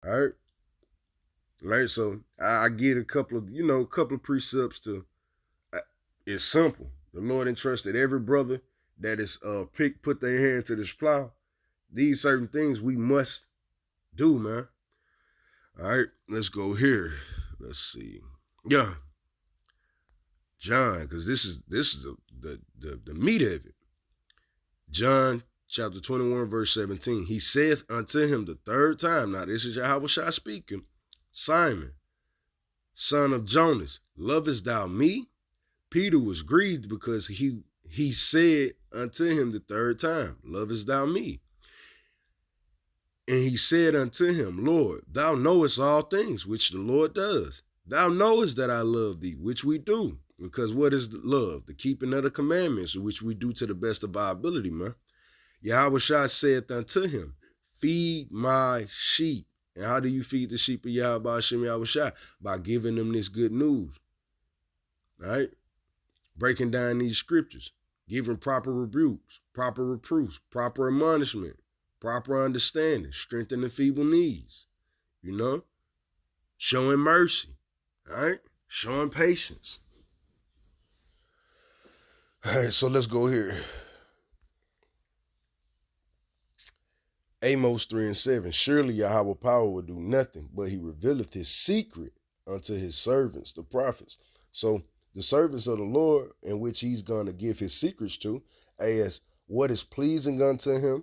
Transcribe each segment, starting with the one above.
All right. Right. So I get a couple of, a couple of precepts to, uh, it's simple. The Lord entrusted every brother that is put their hand to this plow. These certain things we must do, man. All right, let's go here. Let's see. Yeah, John, because this is the meat of it. John chapter 21, verse 17. He saith unto him the third time. Now, this is Yahweh Shai speaking. Simon, son of Jonas, lovest thou me? Peter was grieved because he said unto him the third time, lovest thou me? And he said unto him, Lord, thou knowest all things, which the Lord does. Thou knowest that I love thee, which we do. Because what is love? The keeping of the commandments, which we do to the best of our ability, man. Yahweh Shai saith unto him, feed my sheep. And how do you feed the sheep of Yahweh Hashem Yahweh Shai? By giving them this good news. All right? Breaking down these scriptures, giving proper rebukes, proper reproofs, proper admonishment, proper understanding, strengthening feeble knees, showing mercy, all right, showing patience. All right, so let's go here. Amos 3:7, surely Yahweh power will do nothing, but he revealeth his secret unto his servants, the prophets. So the servants of the Lord, in which he's going to give his secrets to, as what is pleasing unto him,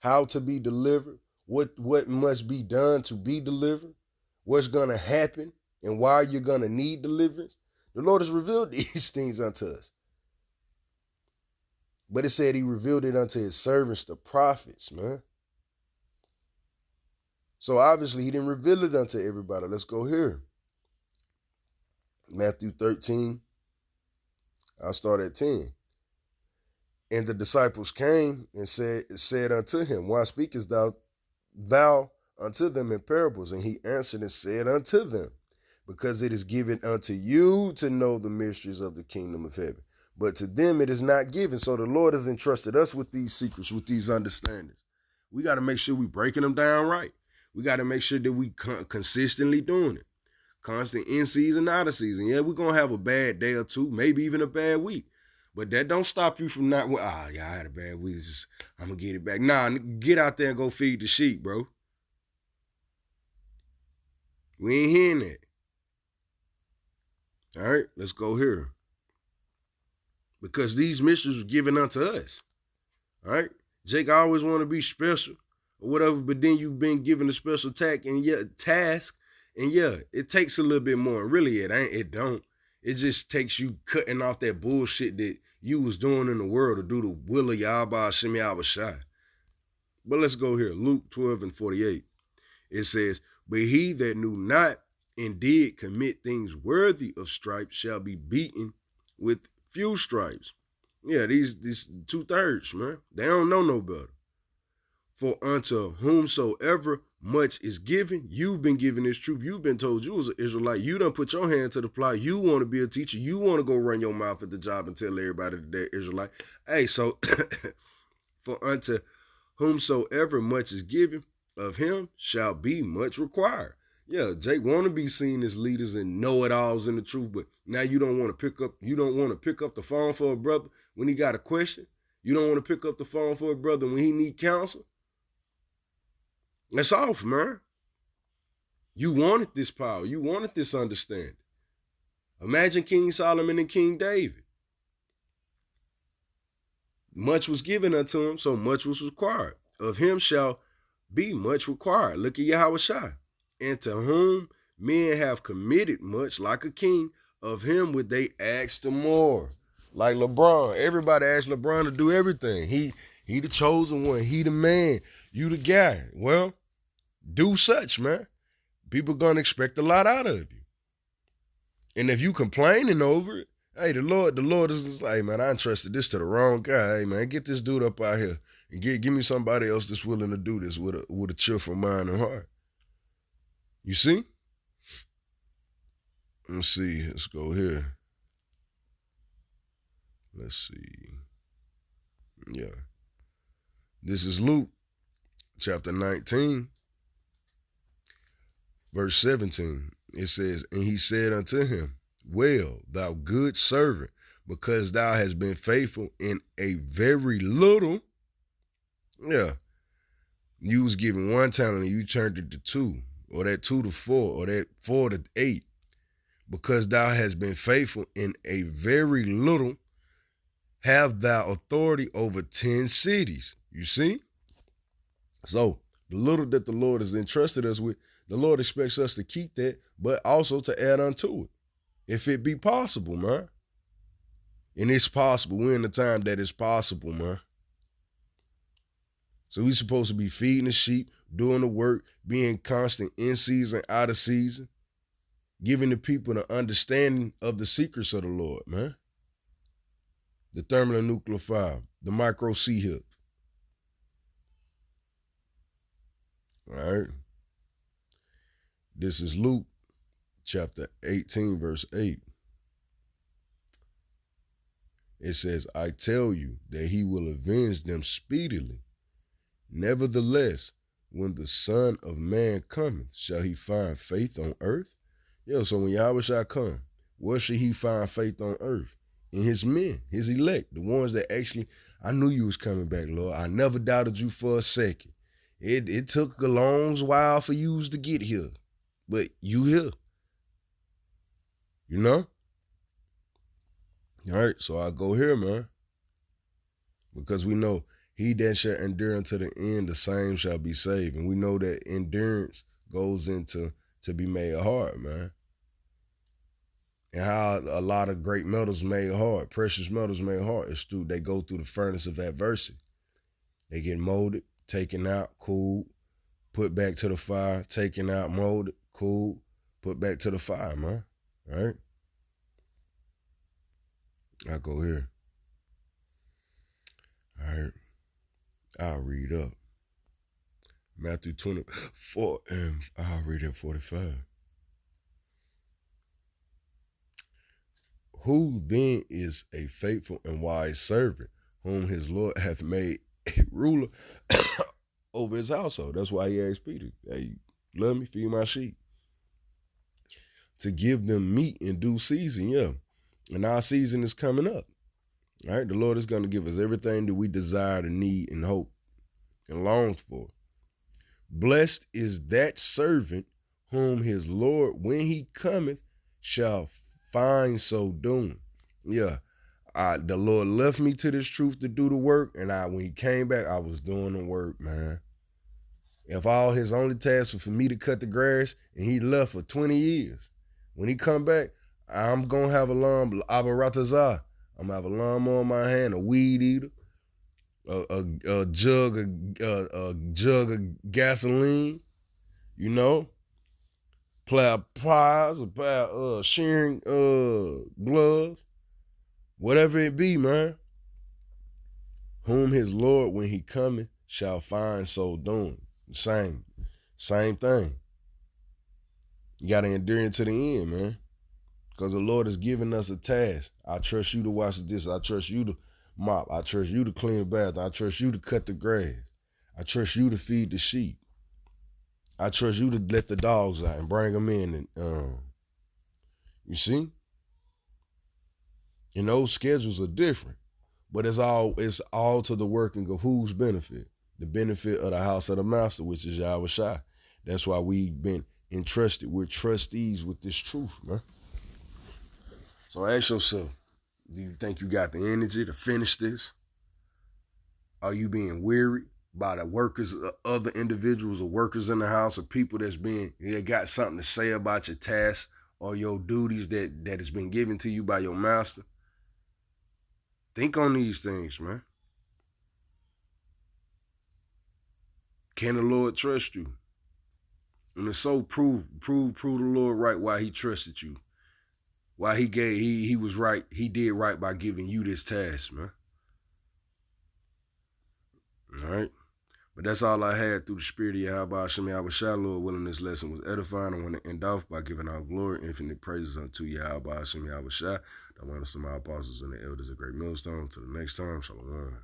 how to be delivered, what must be done to be delivered, what's going to happen, and why you're going to need deliverance. The Lord has revealed these things unto us. But it said he revealed it unto his servants, the prophets, man. So obviously he didn't reveal it unto everybody. Let's go here. Matthew 13, I'll start at 10. And the disciples came and said unto him, why speakest thou unto them in parables? And he answered and said unto them, because it is given unto you to know the mysteries of the kingdom of heaven, but to them it is not given. So the Lord has entrusted us with these secrets, with these understandings. We got to make sure we breaking them down right. We got to make sure that we consistently doing it. Constant in season, out of season. Yeah, we're going to have a bad day or two, maybe even a bad week. But that don't stop you from not, I had a bad week. I'm going to get it back. Nah, get out there and go feed the sheep, bro. We ain't hearing that. All right, let's go here. Because these mysteries were given unto us. All right? Jake, I always want to be special or whatever, but then you've been given a special task, and it takes a little bit more. And really, it don't. It just takes you cutting off that bullshit that you was doing in the world to do the will of Yahweh Hashem Yahweh Shai. But let's go here. Luke 12:48. It says, but he that knew not and did commit things worthy of stripes shall be beaten with few stripes. Yeah, these 2/3, man. They don't know no better. For unto whomsoever much is given, you've been given this truth. You've been told you as an Israelite. You done put your hand to the plow. You want to be a teacher. You want to go run your mouth at the job and tell everybody that they're Israelite. Hey, so for unto whomsoever much is given, of him shall be much required. Yeah, Jake want to be seen as leaders and know-it-alls in the truth, but now you don't want to pick up the phone for a brother when he got a question. You don't want to pick up the phone for a brother when he need counsel. That's off, man. You wanted this power. You wanted this understanding. Imagine King Solomon and King David. Much was given unto him, so much was required. Of him shall be much required. Look at Yahweh Shai. And to whom men have committed much, like a king, of him would they ask the more. Like LeBron. Everybody asks LeBron to do everything. He the chosen one. He the man. You the guy. Well, do such, man. People gonna expect a lot out of you. And if you complaining over it, hey, the Lord is just like, hey, man, I entrusted this to the wrong guy. Hey, man, get this dude up out here and give me somebody else that's willing to do this with a cheerful mind and heart. You see? Let's see. Let's go here. Let's see. Yeah. This is Luke chapter 19. Verse 17, it says, and he said unto him, well, thou good servant, because thou hast been faithful in a very little. Yeah. You was given 1 talent and you turned it to 2, or that 2 to 4, or that 4 to 8. Because thou hast been faithful in a very little, have thou authority over 10 cities. You see? So the little that the Lord has entrusted us with, the Lord expects us to keep that, but also to add unto it, if it be possible, man. And it's possible. We're in the time that it's possible, man. So we're supposed to be feeding the sheep, doing the work, being constant in season, out of season, giving the people the understanding of the secrets of the Lord, man. The thermonuclear fire, the micro C-hip. All right. This is Luke chapter 18, verse 8. It says, I tell you that he will avenge them speedily. Nevertheless, when the Son of Man cometh, shall he find faith on earth? Yeah, so when Yahweh shall come, where should he find faith on earth? In his men, his elect, the ones that actually, I knew you was coming back, Lord. I never doubted you for a second. It took a long while for you to get here, but you here. You know? All right, so I go here, man. Because we know he that shall endure unto the end, the same shall be saved. And we know that endurance goes into to be made hard, man. And how a lot of great metals made hard, precious metals made hard, is through they go through the furnace of adversity. They get molded, taken out, cooled, put back to the fire, taken out, molded, cooled, put back to the fire, man. All right? I go here. All right. I'll read up. Matthew 24, and I'll read at 45. Who then is a faithful and wise servant, whom his Lord hath made a ruler over his household? That's why he asked Peter, hey, love me, feed my sheep. To give them meat in due season, yeah. And our season is coming up. All right, the Lord is going to give us everything that we desire to need and hope and long for. Blessed is that servant whom his Lord, when he cometh, shall find so doing. Yeah, the Lord left me to this truth to do the work, and when he came back, I was doing the work, man. If all his only task was for me to cut the grass, and he left for 20 years, when he come back, I'm going to have a abaratazah. I'm going to have a lawnmower in my hand, a weed eater, a jug of gasoline, you know, pair of pliers, a pair of shearing gloves, whatever it be, man. Whom his Lord, when he cometh, shall find so doing. Same thing. You got to endure into the end, man. Because the Lord has given us a task. I trust you to wash the dishes. I trust you to mop. I trust you to clean the bath. I trust you to cut the grass. I trust you to feed the sheep. I trust you to let the dogs out and bring them in. And you see? And those schedules are different. But it's all to the working of whose benefit? The benefit of the house of the master, which is Yahweh Shai. That's why we've been entrusted. We're trustees with this truth, man. So ask yourself, do you think you got the energy to finish this? Are you being wearied by the workers, other individuals or workers in the house, or people that got something to say about your tasks or your duties that has been given to you by your master? Think on these things, man. Can the Lord trust you? And it's so prove the Lord right why he trusted you. Why he was right, he did right by giving you this task, man. All right? But that's all I had through the spirit of Yahweh Hashem Yahweh Shai. Lord willing, this lesson was edifying. I want to end off by giving all glory, infinite praises unto Yahweh Hashem Yahweh Shai. I want to some apostles and the elders of Great Millstone. Till the next time, Shalom.